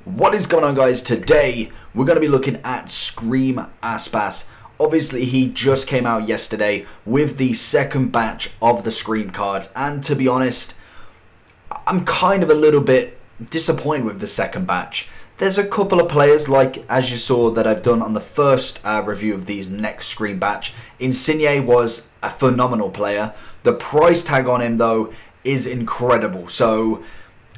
What is going on, guys? Today we're going to be looking at Scream Aspas. Obviously he just came out yesterday with the second batch of the Scream cards, and to be honest, I'm kind of a little bit disappointed with the second batch. There's a couple of players, like as you saw that I've done on the first review of these next Scream batch. Insigne was a phenomenal player. The price tag on him though is incredible, so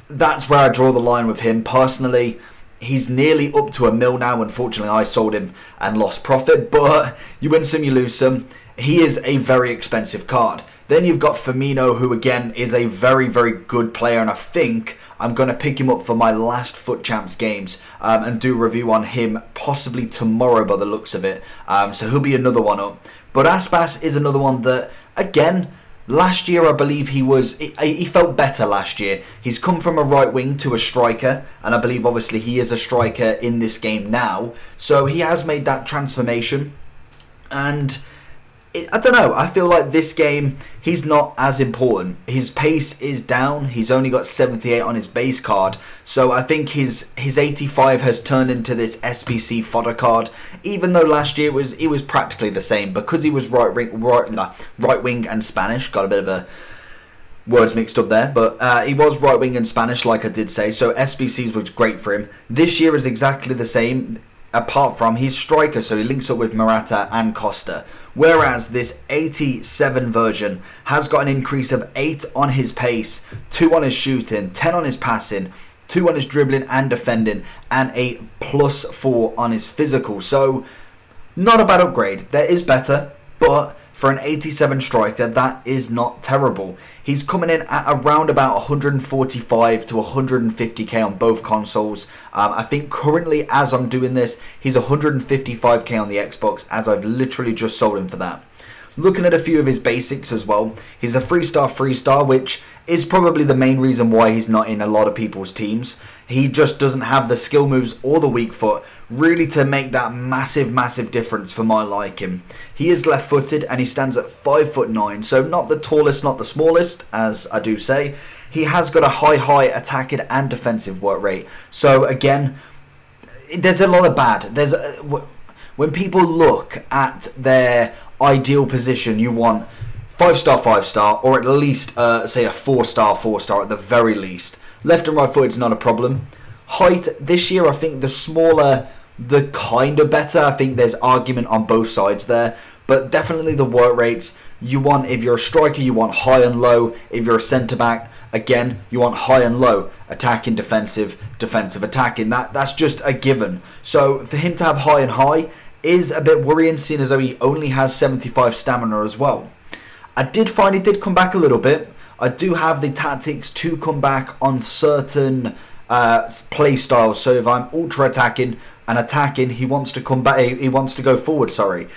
that's where I draw the line with him. Personally, he's nearly up to $1 million now. Unfortunately, I sold him and lost profit, but you win some, you lose some. He is a very expensive card. Then you've got Firmino, who again is a very, very good player, and I think I'm going to pick him up for my last Foot Champs games and do a review on him possibly tomorrow by the looks of it. So he'll be another one up. But Aspas is another one that, again, last year, I believe he felt better last year. He's come from a right wing to a striker, and I believe obviously he is a striker in this game now. So he has made that transformation, and I don't know, I feel like this game, he's not as important. His pace is down. He's only got 78 on his base card. So I think his 85 has turned into this SBC fodder card. Even though last year it was practically the same, because he was right wing and Spanish. Got a bit of a words mixed up there, but he was right wing and Spanish, like I did say. So SBCs was great for him. This year is exactly the same, apart from he's striker, so he links up with Morata and Costa. Whereas this 87 version has got an increase of 8 on his pace, 2 on his shooting, 10 on his passing, 2 on his dribbling and defending, and a +4 on his physical. So not a bad upgrade. There is better, but for an 87 striker, that is not terrible. He's coming in at around about 145 to 150k on both consoles. I think currently, as I'm doing this, he's 155k on the Xbox, as I've literally just sold him for that. Looking at a few of his basics as well, he's a 3-star, which is probably the main reason why he's not in a lot of people's teams. He just doesn't have the skill moves or the weak foot really to make that massive difference for my liking. He is left-footed and he stands at 5'9", so not the tallest, not the smallest, as I do say. He has got a high attacking and defensive work rate. So again, there's a lot of bad. When people look at their ideal position, you want 5-star, or at least say a 4-star at the very least. Left and right foot is not a problem. Height this year, I think the smaller the kind of better. I think there's argument on both sides there, but definitely the work rates you want. If you're a striker, you want high and low. If you're a centre back, again, you want high and low, attacking, defensive, attacking. That's just a given. So for him to have high and high is a bit worrying, seeing as though he only has 75 stamina as well. I did find he did come back a little bit. I do have the tactics to come back on certain play styles. So if I'm ultra attacking and attacking, he wants to come back. He wants to go forward. Sorry,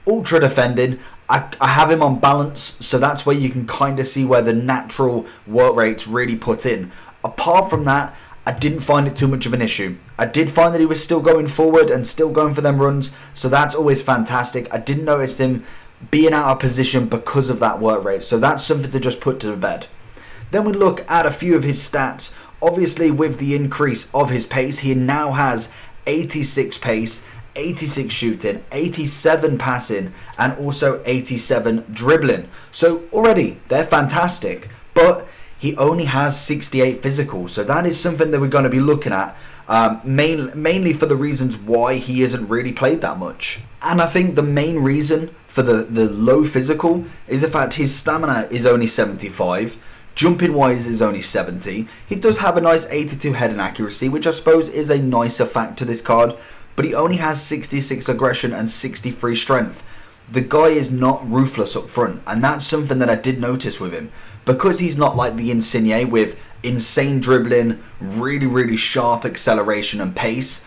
ultra defending. I have him on balance, so that's where you can kind of see where the natural work rates really put in. Apart from that, I didn't find it too much of an issue. I did find that he was still going forward and still going for them runs, so that's always fantastic. I didn't notice him being out of position because of that work rate, so that's something to just put to bed. Then we look at a few of his stats. Obviously, with the increase of his pace, he now has 86 pace, 86 shooting, 87 passing, and also 87 dribbling. So already, they're fantastic, but he only has 68 physical, so that is something that we're going to be looking at, mainly for the reasons why he isn't really played that much. And I think the main reason for the low physical is the fact his stamina is only 75, jumping wise is only 70. He does have a nice 82 heading accuracy, which I suppose is a nicer fact to this card, but he only has 66 aggression and 63 strength. The guy is not ruthless up front, and that's something that I did notice with him. Because he's not like the Insigne with insane dribbling, really sharp acceleration and pace,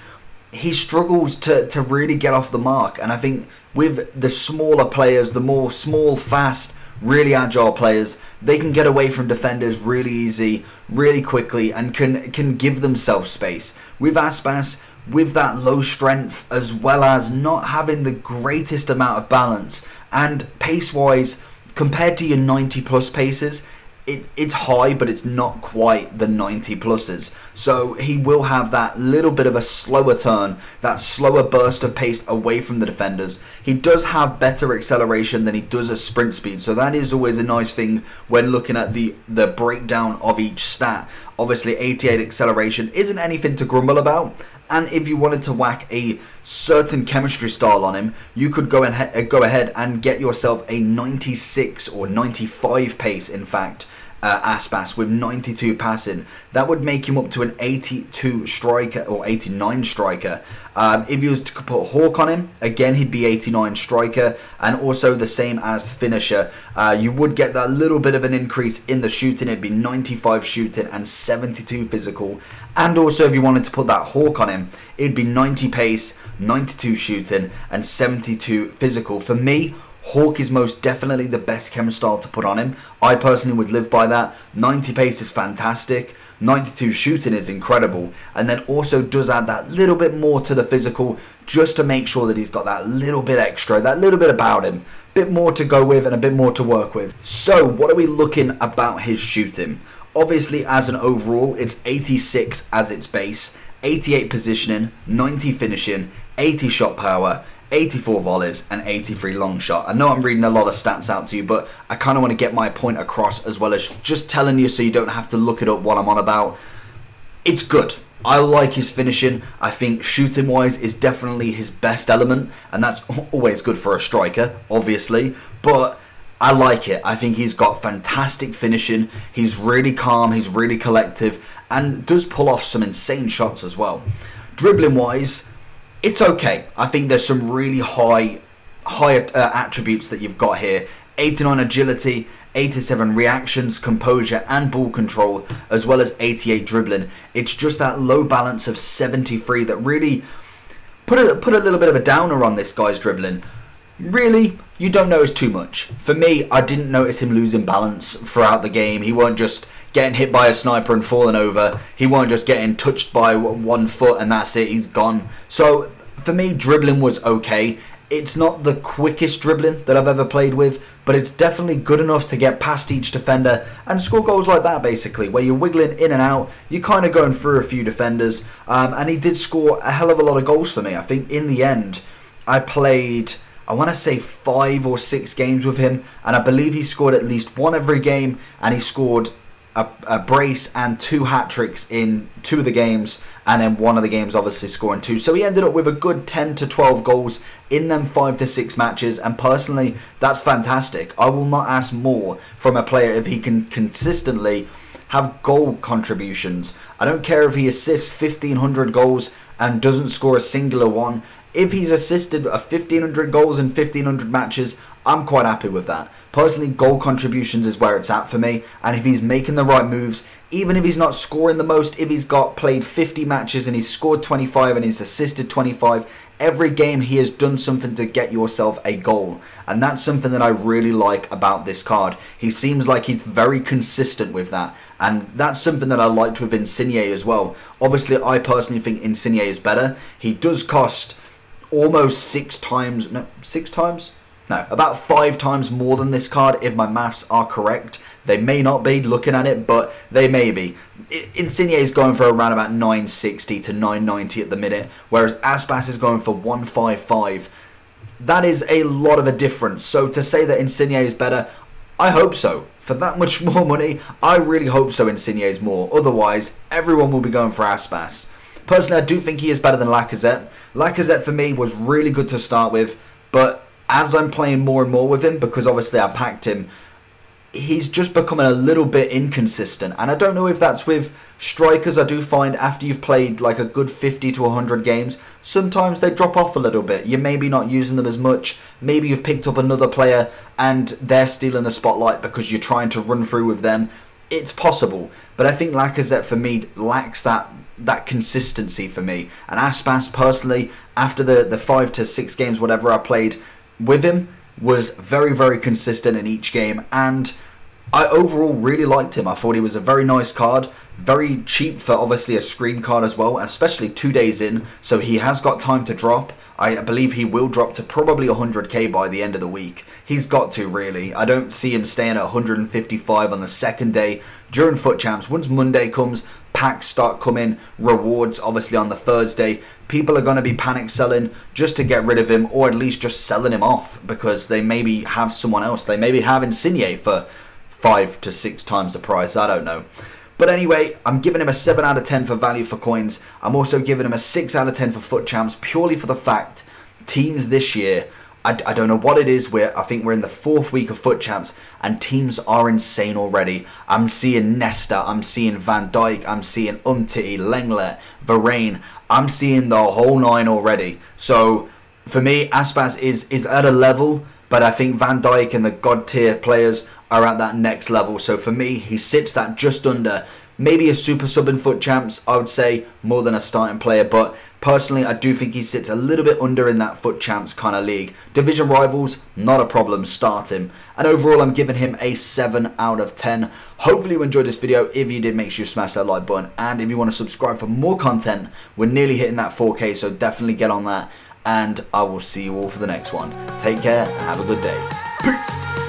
he struggles to really get off the mark. And I think with the smaller players, the more small, fast, really agile players, they can get away from defenders really easy, really quickly, and can give themselves space. With Aspas, with that low strength, as well as not having the greatest amount of balance, and pace wise, compared to your 90+ paces, it's high, but it's not quite the 90 pluses. So he will have that little bit of a slower turn, that slower burst of pace away from the defenders. He does have better acceleration than he does a sprint speed, so that is always a nice thing when looking at the breakdown of each stat. Obviously 88 acceleration isn't anything to grumble about, and if you wanted to whack a certain chemistry style on him, you could go ahead and get yourself a 96 or 95 pace, in fact, Aspas with 92 passing. That would make him up to an 82 striker or 89 striker. If you was to put Hawk on him, again he'd be 89 striker, and also the same as finisher. You would get that little bit of an increase in the shooting. It'd be 95 shooting and 72 physical. And also if you wanted to put that Hawk on him, it'd be 90 pace, 92 shooting and 72 physical. For me, Hawk is most definitely the best chem style to put on him. I personally would live by that. 90 pace is fantastic. 92 shooting is incredible. And then also does add that little bit more to the physical, just to make sure that he's got that little bit extra, that little bit about him. Bit more to go with and a bit more to work with. So what are we looking about his shooting? Obviously as an overall, it's 86 as its base, 88 positioning, 90 finishing, 80 shot power, 84 volleys and 83 long shot. I know I'm reading a lot of stats out to you, but I kind of want to get my point across, as well as just telling you so you don't have to look it up while I'm on about. It's good. I like his finishing. I think shooting wise is definitely his best element, and that's always good for a striker, obviously, but I like it. I think he's got fantastic finishing. He's really calm, he's really collective, and does pull off some insane shots as well. Dribbling wise, it's okay. I think there's some really high attributes that you've got here. 89 agility, 87 reactions, composure and ball control, as well as 88 dribbling. It's just that low balance of 73 that really put a little bit of a downer on this guy's dribbling. Really, you don't notice too much. For me, I didn't notice him losing balance throughout the game. He weren't just getting hit by a sniper and falling over. He weren't just getting touched by 1 foot and that's it, he's gone. So for me, dribbling was okay. It's not the quickest dribbling that I've ever played with, but it's definitely good enough to get past each defender and score goals like that, basically, where you're wiggling in and out, you're kind of going through a few defenders, and he did score a hell of a lot of goals for me. I think in the end, I played, I want to say 5 or 6 games with him, and I believe he scored at least 1 every game, and he scored a brace and 2 hat-tricks in 2 of the games, and then 1 of the games obviously scoring 2. So he ended up with a good 10 to 12 goals in them 5 to 6 matches, and personally, that's fantastic. I will not ask more from a player if he can consistently have goal contributions. I don't care if he assists 1,500 goals and doesn't score a singular one. If he's assisted 1,500 goals in 1,500 matches, I'm quite happy with that. Personally, goal contributions is where it's at for me, and if he's making the right moves, even if he's not scoring the most, if he's played 50 matches and he's scored 25 and he's assisted 25, every game he has done something to get yourself a goal, and that's something that I really like about this card. He seems like he's very consistent with that, and that's something that I liked with Insigne as well. Obviously, I personally think Insigne is better. He does cost almost 6 times, no, 6 times? No, about 5 times more than this card, if my maths are correct. They may not be, looking at it, but they may be. Insigne is going for around about 960 to 990 at the minute, whereas Aspas is going for 155. That is a lot of a difference. So to say that Insigne is better, I hope so. For that much more money, I really hope so. Insigne is more. Otherwise, everyone will be going for Aspas. Personally, I do think he is better than Lacazette. Lacazette for me was really good to start with, but as I'm playing more and more with him, because obviously I packed him, he's just becoming a little bit inconsistent. And I don't know if that's with strikers. I do find after you've played like a good 50 to 100 games, sometimes they drop off a little bit. You're maybe not using them as much. Maybe you've picked up another player and they're stealing the spotlight because you're trying to run through with them. It's possible. But I think Lacazette for me lacks that consistency for me. And Aspas personally, after the 5 to 6 games, whatever I played with him, was very, very consistent in each game, and I overall really liked him. I thought he was a very nice card, very cheap for obviously a Scream card as well, especially 2 days in, so he has got time to drop. I believe he will drop to probably 100k by the end of the week. He's got to, really. I don't see him staying at 155 on the second day during FUT Champs. Once Monday comes, packs start coming, rewards obviously on the Thursday. People are going to be panic selling just to get rid of him, or at least just selling him off because they maybe have someone else. They maybe have Insigne for 5 to 6 times the price. I don't know. But anyway, I'm giving him a 7 out of 10 for value for coins. I'm also giving him a 6 out of 10 for FUT Champs, purely for the fact teams this year, I don't know what it is. I think we're in the 4th week of FUT Champs and teams are insane already. I'm seeing Nesta, I'm seeing Van Dijk, I'm seeing Umtiti, Lenglet, Varane. I'm seeing the whole 9 already. So for me, Aspas is at a level, but I think Van Dijk and the god tier players are at that next level. So for me, he sits that just under, maybe a super sub in FUT Champs, I would say, more than a starting player. But personally, I do think he sits a little bit under in that FUT Champs kind of league. Division rivals, not a problem, start him. And overall, I'm giving him a 7 out of 10. Hopefully you enjoyed this video. If you did, make sure you smash that like button. And if you want to subscribe for more content, we're nearly hitting that 4K, so definitely get on that. And I will see you all for the next one. Take care and have a good day. Peace!